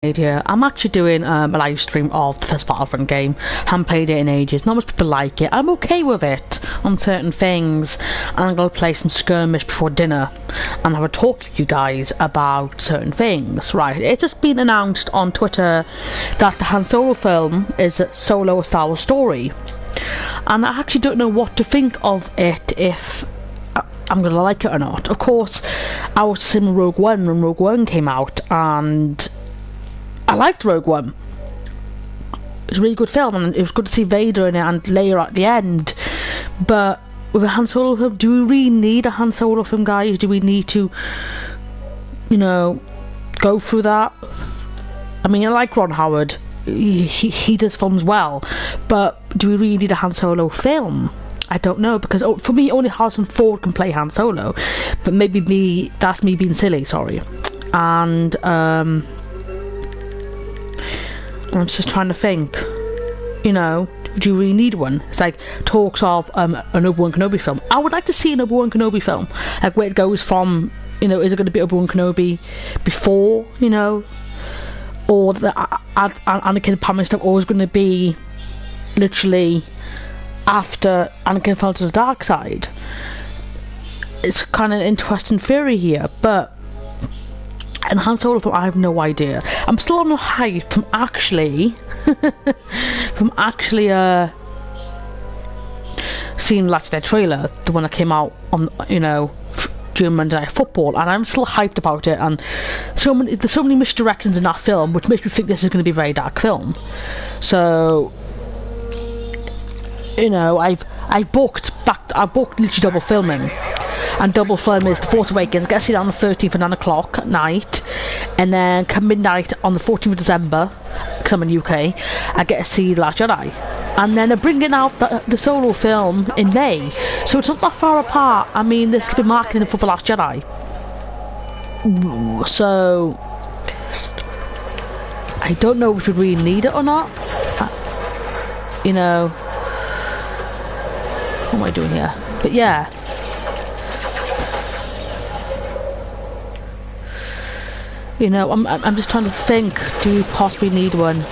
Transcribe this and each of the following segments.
Here. I'm actually doing a live stream of the first Battlefront game. Haven't played it in ages. Not much people like it. I'm okay with it on certain things. And I'm going to play some skirmish before dinner and have a talk to you guys about certain things. Right, it's just been announced on Twitter that the Han Solo film is a solo Star Wars story. And I actually don't know what to think of it, if I'm going to like it or not. Of course, I was seeing Rogue One when Rogue One came out, and I liked Rogue One. It was a really good film, and it was good to see Vader in it and Leia at the end. But with a Han Solo film, do we really need a Han Solo film, guys? Do we need to, you know, go through that? I mean, I like Ron Howard. He does films well, but do we really need a Han Solo film? I don't know, because for me, only Harrison Ford can play Han Solo. But maybe that's me being silly, sorry. And I'm just trying to think, you know, do you really need one? It's like talks of an Obi-Wan Kenobi film. I would like to see an Obi-Wan Kenobi film, like where it goes from, you know, is it going to be Obi-Wan Kenobi before, you know, or the Anakin Padme stuff, or is it going to be literally after Anakin fell to the dark side? It's kind of an interesting theory here, but and Han Solo film, I have no idea. I'm still on the hype from actually seeing that trailer, the one that came out on, you know, during Monday Night Football, and I'm still hyped about it. And there's so many misdirections in that film, which makes me think this is going to be a very dark film. So, you know, I booked literally double filming. And double film is The Force Awakens. I get to see that on the 13th at 9 o'clock at night, and then come midnight on the 14th of December, because I'm in UK, I get to see The Last Jedi. And then they're bringing out the solo film in May, so it's not that far apart. I mean, there's been marketing for The Last Jedi, so I don't know if we really need it or not. You know, what am I doing here? But yeah. You know, I'm just trying to think, do we possibly need one?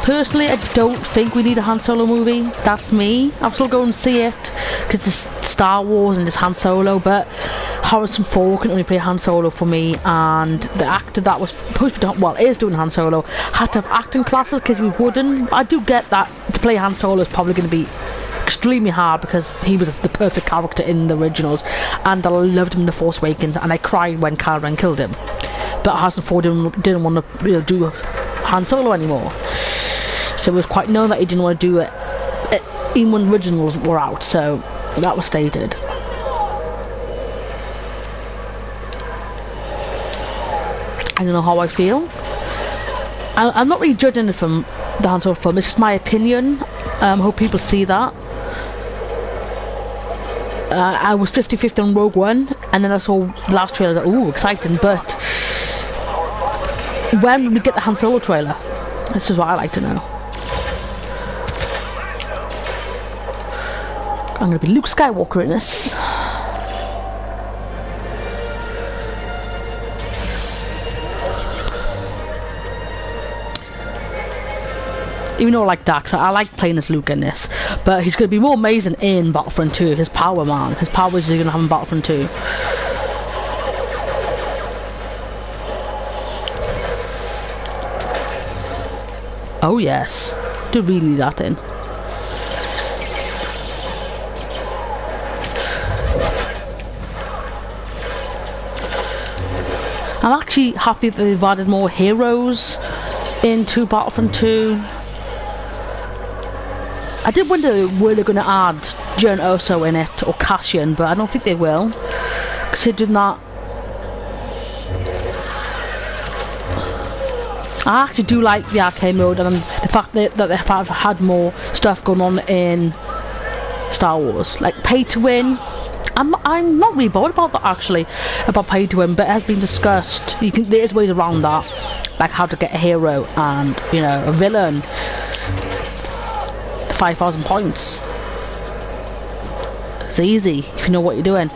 Personally, I don't think we need a Han Solo movie. That's me. I'll still go and see it, because it's Star Wars and it's Han Solo, but Harrison Ford can only play Han Solo for me, and the actor that was supposed to be, well, is doing Han Solo, had to have acting classes, because we wouldn't. I do get that to play Han Solo is probably going to be extremely hard, because he was the perfect character in the originals, and I loved him in The Force Awakens, and I cried when Kylo Ren killed him. But Harrison Ford didn't want to, you know, do Han Solo anymore, so it was quite known that he didn't want to do it even when the originals were out, so that was stated. I don't know how I feel. I'm not really judging it from the Han Solo film, it's just my opinion. I hope people see that. I was 50-50 on Rogue One, and then I saw the last trailer, ooh, exciting, but when will we get the Han Solo trailer? This is what I like to know. I'm going to be Luke Skywalker in this. Even though I like Dax, I like playing as Luke in this, but he's going to be more amazing in Battlefront 2. His power, man. His powers he's going to have in Battlefront 2. Oh yes. Do really need that in. I'm actually happy that they've added more heroes into Battlefront 2. I did wonder were they going to add Jyn Erso in it, or Cassian, but I don't think they will, considering that I actually do like the arcade mode, and the fact that they have had more stuff going on in Star Wars, like pay to win. I'm not really bothered about that, actually, about pay to win, but it has been discussed. There's ways around that, like how to get a hero and, you know, a villain. 5,000 points. It's easy if you know what you're doing.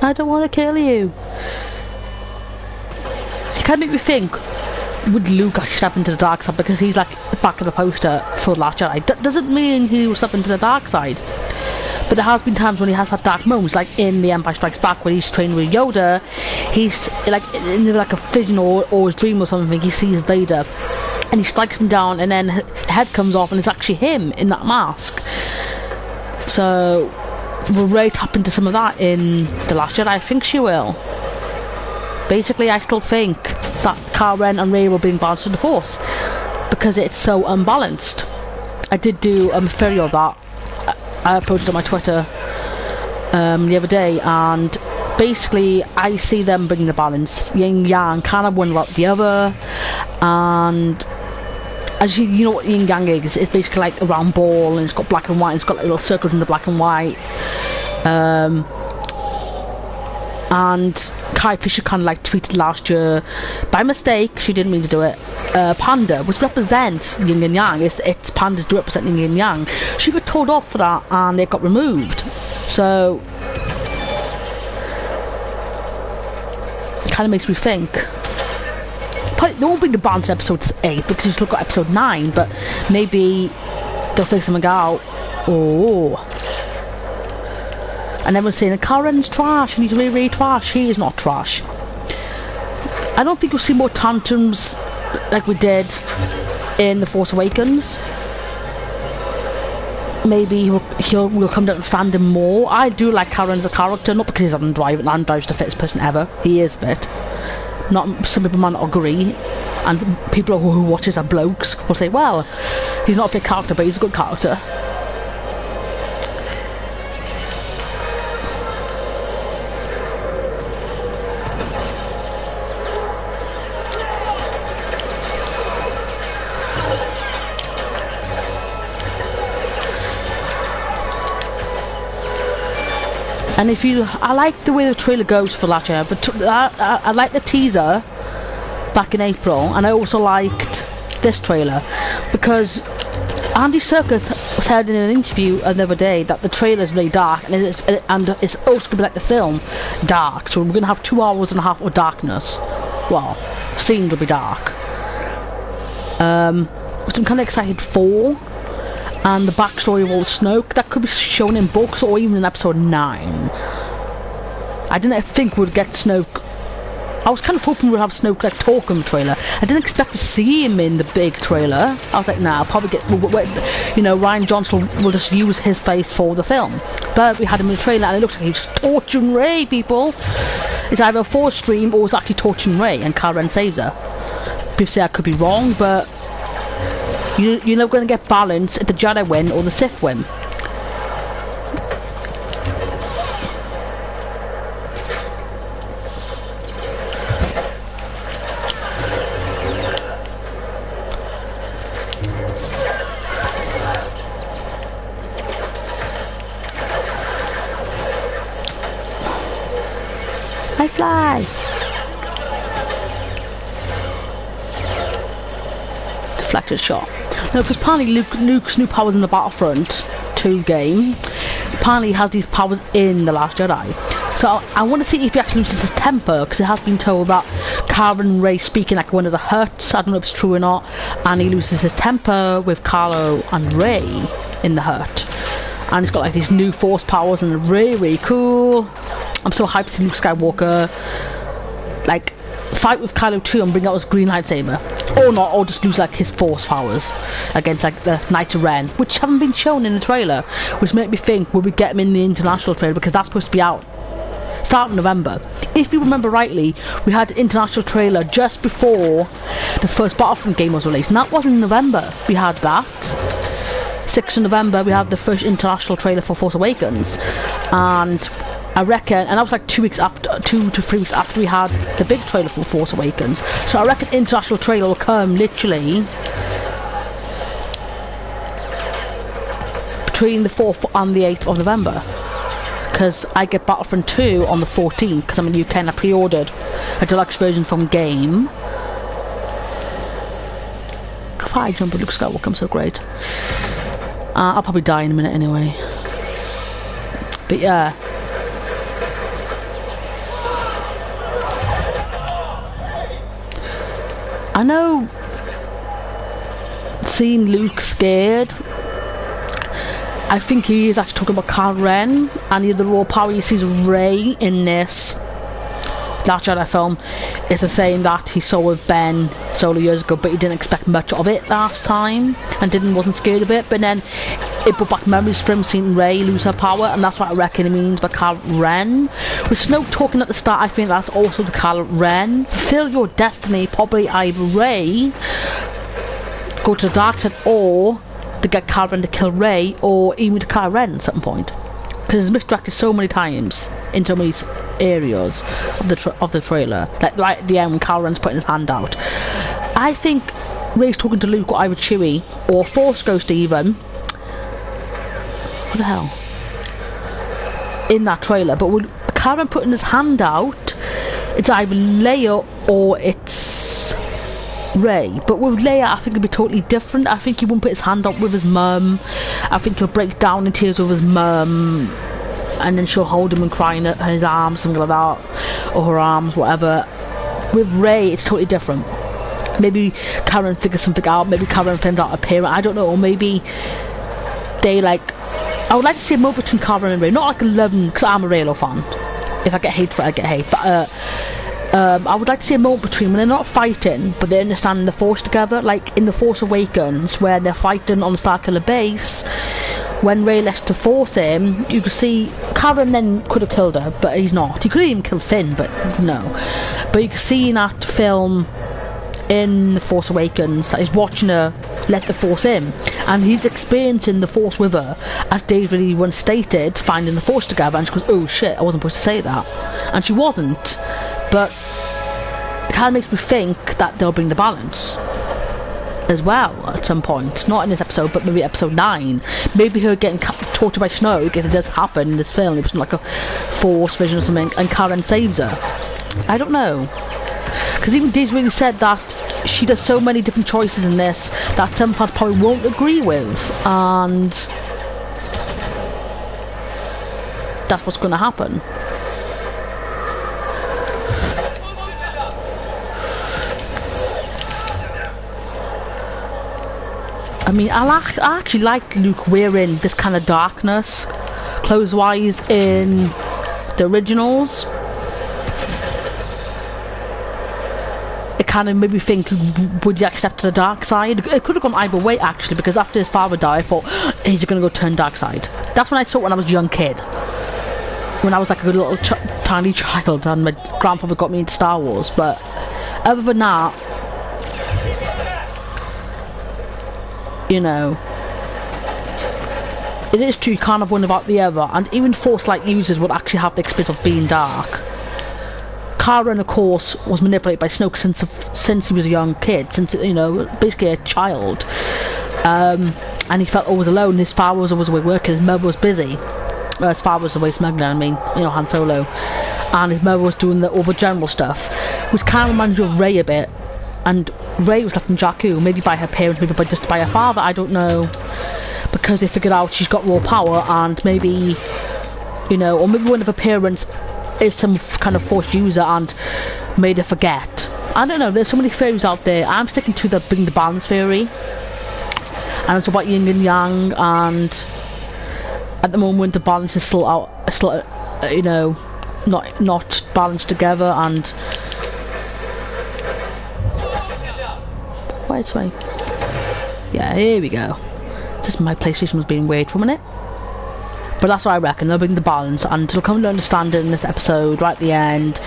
I don't want to kill you. It kind of make me think, would Luke actually step into the dark side because he's like the back of the poster for The Last Jedi? Doesn't mean he will step into the dark side. But there has been times when he has had dark moments, like in The Empire Strikes Back, when he's training with Yoda. He's like in like a vision or his dream or something. He sees Vader, and he strikes him down, and then the head comes off, and it's actually him in that mask. So will Rey tap into some of that in The Last Jedi? I think she will. Basically, I still think that Kylo Ren and Rey will bring balance to the Force because it's so unbalanced. I did do a video of that. I uploaded on my Twitter the other day, and basically I see them bringing the balance. Yin Yang kind of one without the other, and as you know what yin yang is, it's basically like a round ball, and it's got black and white, and it's got like little circles in the black and white. And Kai Fisher kind of like tweeted last year, by mistake, she didn't mean to do it, Panda, which represents yin and yang, it's pandas do represent yin and yang. She got told off for that, and it got removed. So it kind of makes me think, probably, they won't bring the balance episode 8 because you still got episode 9, but maybe they'll figure something out. Oh. And everyone's saying, Kylo Ren's trash, and he's really, really trash. He is not trash. I don't think we'll see more tantrums like we did in The Force Awakens. Maybe we'll come down and stand him more. I do like Kylo Ren as a character, not because he doesn't drive, and drives the fittest person ever. He is fit. Not some people might not agree, and people who watch this are blokes will say, well, he's not a fit character, but he's a good character. And I like the way the trailer goes for Last Jedi, but I like the teaser back in April, and I also liked this trailer because Andy Serkis said in an interview the other day that the trailer is really dark, and it's also going to be like the film, dark. So we're going to have 2 hours and a half of darkness. Well, scenes will be dark. Which I'm kind of excited for. And the backstory of all Snoke, that could be shown in books or even in episode 9. I didn't think we'd get Snoke. I was kind of hoping we'd have Snoke like talk in the trailer. I didn't expect to see him in the big trailer. I was like, nah, I'll probably get, you know, Rian Johnson will just use his face for the film. But we had him in the trailer, and it looks like he was torturing Rey, people. It's either a Force stream or it's actually torturing Rey, and Kylo Ren saves her. People say I could be wrong, but you're not going to get balance if the Jedi win or the Sith win. I fly! Deflected shot. No, because apparently Luke's new powers in the Battlefront 2 game, apparently he has these powers in The Last Jedi. So I want to see if he actually loses his temper, because it has been told that Kylo and Rey speaking like one of the Hutts. I don't know if it's true or not, and he loses his temper with Kylo and Rey in the Hutt. And he's got like these new Force powers, and they're really, really cool. I'm so hyped to see Luke Skywalker like fight with Kylo 2 and bring out his green lightsaber, or not, or just lose like his Force powers against like the Knight of Ren, which haven't been shown in the trailer, which made me think, will we get him in the international trailer, because that's supposed to be out start of November. If you remember rightly, we had an international trailer just before the first Battlefront game was released, and that was in November. We had that 6th of November, we had the first international trailer for Force Awakens, and I reckon, and that was like 2 to 3 weeks after we had the big trailer for Force Awakens. So I reckon international trailer will come literally between the 4th and the 8th of November. Because I get Battlefront 2 on the 14th, because I'm in the UK and I pre-ordered a deluxe version from Game. Fire jump with Luke Skywalker, I'm so great. I'll probably die in a minute anyway. But yeah. I know seeing Luke scared, I think he is actually talking about Kylo Ren, and the raw power he sees Rey in this Last Jedi film is the same that he saw with Ben Solo years ago, but he didn't expect much of it last time and wasn't scared of it. But then it brought back memories for him seeing Rey lose her power, and that's what I reckon it means by Kylo Ren. With Snoke talking at the start, I think that's also the Kylo Ren. Fulfill your destiny, probably either Rey go to the dark side, or to get Kylo Ren to kill Rey, or even to Kylo Ren at some point, because it's misdirected so many times in so many areas of the trailer. Like right at the end when Kylo Ren's putting his hand out, I think Rey's talking to Luke or either Chewie or Force Ghost even. What the hell? In that trailer, but with Kylo Ren putting his hand out, it's either Leia or it's Rey. But with Leia, I think it'd be totally different. I think he won't put his hand up with his mum. I think he'll break down in tears with his mum, and then she'll hold him and cry in his arms, something like that, or her arms, whatever. With Rey, it's totally different. Maybe Karen figures something out. Maybe Karen finds out a parent. I don't know. Or maybe they like. I would like to see a moment between Karen and Rey, not like a love, because I'm a Reylo fan. If I get hate for it, I get hate. But I would like to see a moment between when they're not fighting, but they're understanding the Force together, like in The Force Awakens, where they're fighting on the Starkiller base. When Rey lets to force him, you could see Karen then could have killed her, but he's not. He could even kill Finn, but no. But you can see in that film, in The Force Awakens, that he's watching her let the Force in, and he's experiencing the Force with her, as Dave really once stated, finding the Force together, and she goes, oh shit, I wasn't supposed to say that. And she wasn't, but it kind of makes me think that they'll bring the balance as well at some point, not in this episode, but maybe episode 9. Maybe her getting tortured by Snoke, if it does happen in this film, it was like a Force vision or something, and Karen saves her. I don't know, because even Diz really said that she does so many different choices in this that some fans probably won't agree with, and that's what's going to happen. I mean, I actually like Luke wearing this kind of darkness, clothes-wise, in the originals. It kind of made me think, would he accept the dark side? It could have gone either way, actually, because after his father died, I thought, he's going to go turn dark side. That's when I saw it when I was a young kid. When I was like a little tiny child, and my grandfather got me into Star Wars. But other than that, you know, it is true, you can't have one without the other, and even Force-like users would actually have the experience of being dark. Kylo Ren, of course, was manipulated by Snoke since he was a young kid, since, you know, basically a child. And he felt always alone. His father was always away working, his mother was busy. His father was away smuggling, I mean, you know, Han Solo. And his mother was doing all the general stuff, which kind of reminds you of Rey a bit. And Rey was left in Jakku, maybe by her parents, maybe just by her father, I don't know. Because they figured out she's got raw power, and maybe, you know, or maybe one of her parents is some kind of Force user and made her forget. I don't know, there's so many theories out there. I'm sticking to the bring the balance theory. And it's about yin and yang, and at the moment the balance is still you know, not balanced together, and wait. Yeah, here we go. Just my PlayStation was being weird for a minute. But that's what I reckon, they'll bring the balance, and they'll come to understand it in this episode, right at the end.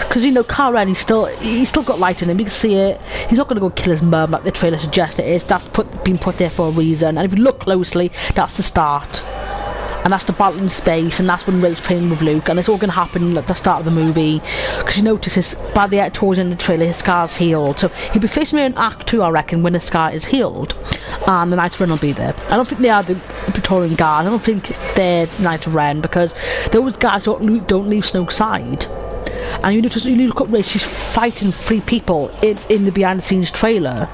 Because, you know, Kylo Ren, he's still got light in him, you can see it. He's not going to go kill his mum like the trailer suggests it is. That's been put there for a reason, and if you look closely, that's the start. And that's the battle in space, and that's when Rey's training with Luke, and it's all going to happen at the start of the movie. Because you notice by the towards the end of the trailer, his scar's healed. So he'll be facing me in Act 2, I reckon, when the scar is healed. And the Knights of Ren will be there. I don't think they are the Praetorian Guard. I don't think they're Knights of Ren, because those guys don't leave Snoke's side. And you look up Rey, she's fighting 3 people in the behind the scenes trailer,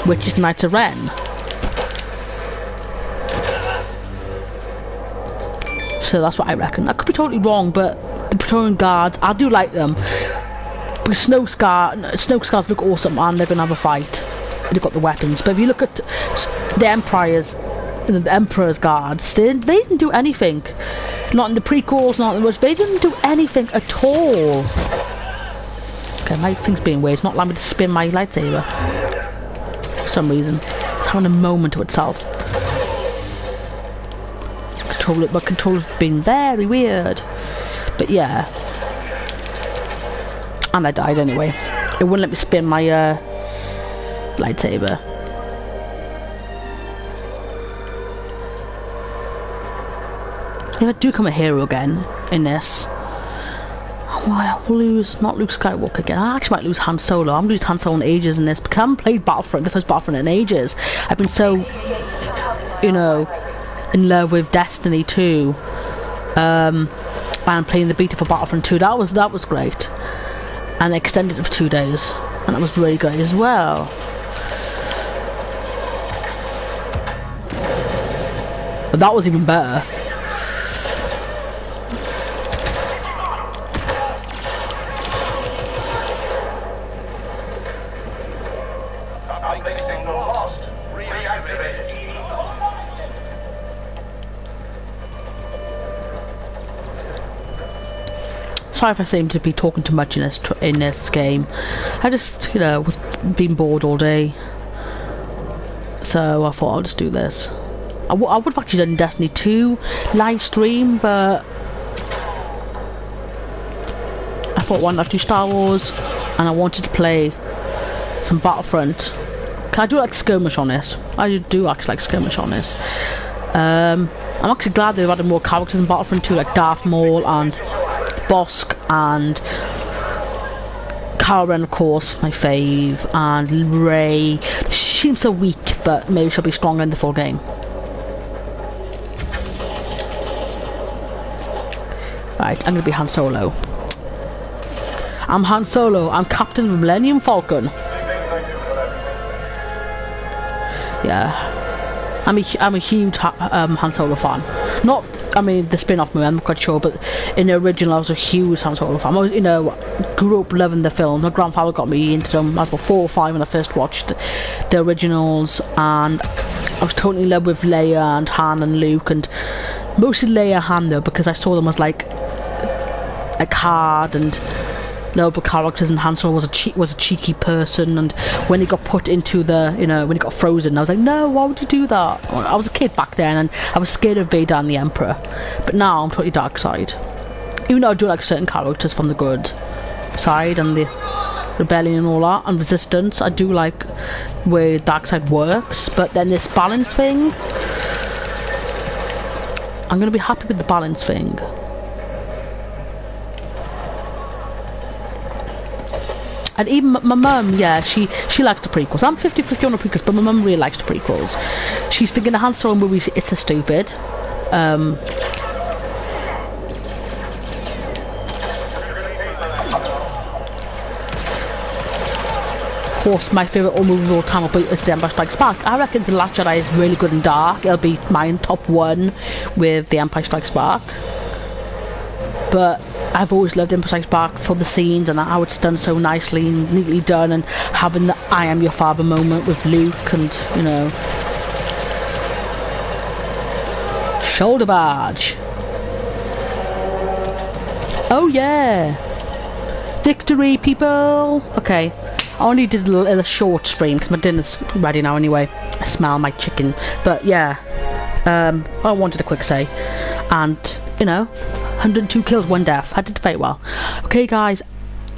which is Knights of Ren. So that's what I reckon. I could be totally wrong, but the Praetorian Guards, I do like them. Because snow scars look awesome and they're gonna have a fight. They've got the weapons. But if you look at the Emperor's guards, they didn't do anything. Not in the prequels, not in the words. They didn't do anything at all. Okay, my thing's being weird. It's not allowing me to spin my lightsaber. For some reason. It's having a moment to itself. My controller's been very weird. But yeah. And I died anyway. It wouldn't let me spin my lightsaber. If I do become a hero again in this, I'll lose, not Luke Skywalker again. I actually might lose Han Solo. I'm losing Han Solo in ages in this because I haven't played Battlefront, the first Battlefront in ages. I've been so, you know, in love with Destiny 2. And I'm playing the beta for Battlefront 2. That was great. And I extended it for 2 days. And that was really great as well. But that was even better. Sorry if I seem to be talking too much in this game. I just, you know, was being bored all day. So I thought I'll just do this. I would have actually done Destiny 2 live stream, but I thought why not do Star Wars, and I wanted to play some Battlefront. I do like skirmish on this. I do actually like skirmish on this. I'm actually glad they've added more characters in Battlefront 2, like Darth Maul and Bosk and Kylo Ren, of course, my fave, and Rey. She seems so weak, but maybe she'll be stronger in the full game. Right, I'm gonna be Han Solo. I'm Han Solo. I'm Captain of the Millennium Falcon. Yeah, I'm a huge Han Solo fan. Not, I mean, the spin-off movie, I'm not quite sure, but in the original I was a huge Han Solo fan. I was, you know, grew up loving the film. My grandfather got me into them. I was about 4 or 5 when I first watched the originals, and I was totally in love with Leia and Han and Luke, and mostly Leia and Han though, because I saw them as like hard and noble characters, and Han Solo was a cheeky person, and when he got put into the, you know, when he got frozen, I was like, no, why would you do that? I was a kid back then, and I was scared of Vader and the Emperor, but now I'm totally dark side. Even though I do like certain characters from the good side, and the rebellion and all that, and resistance, I do like where dark side works, but then this balance thing, I'm gonna be happy with the balance thing. And even my mum, yeah, she likes the prequels. I'm 50-50 on the prequels, but my mum really likes the prequels. She's thinking the Han Solo movies, it's a stupid. Of course, my favourite movie of all time is The Empire Strikes Back. I reckon The Last Jedi is really good and dark. It'll be mine top 1 with The Empire Strikes Back. But I've always loved Empire Strikes Back for the scenes and how it's done so nicely and neatly done, and having the I am your father moment with Luke, and, you know, shoulder barge. Oh yeah, victory, people. Okay, I only did a short stream because my dinner's ready now anyway. I smell my chicken, but yeah, I wanted a quick say, and, you know, 102 kills, 1 death. I did very well. Okay guys,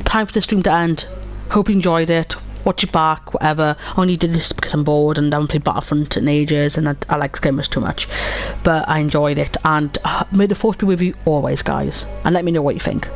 time for the stream to end. Hope you enjoyed it. Watch it back, whatever. I only did this because I'm bored and I haven't played Battlefront in ages, and I like skirmish too much. But I enjoyed it, and may the force be with you always, guys. And let me know what you think.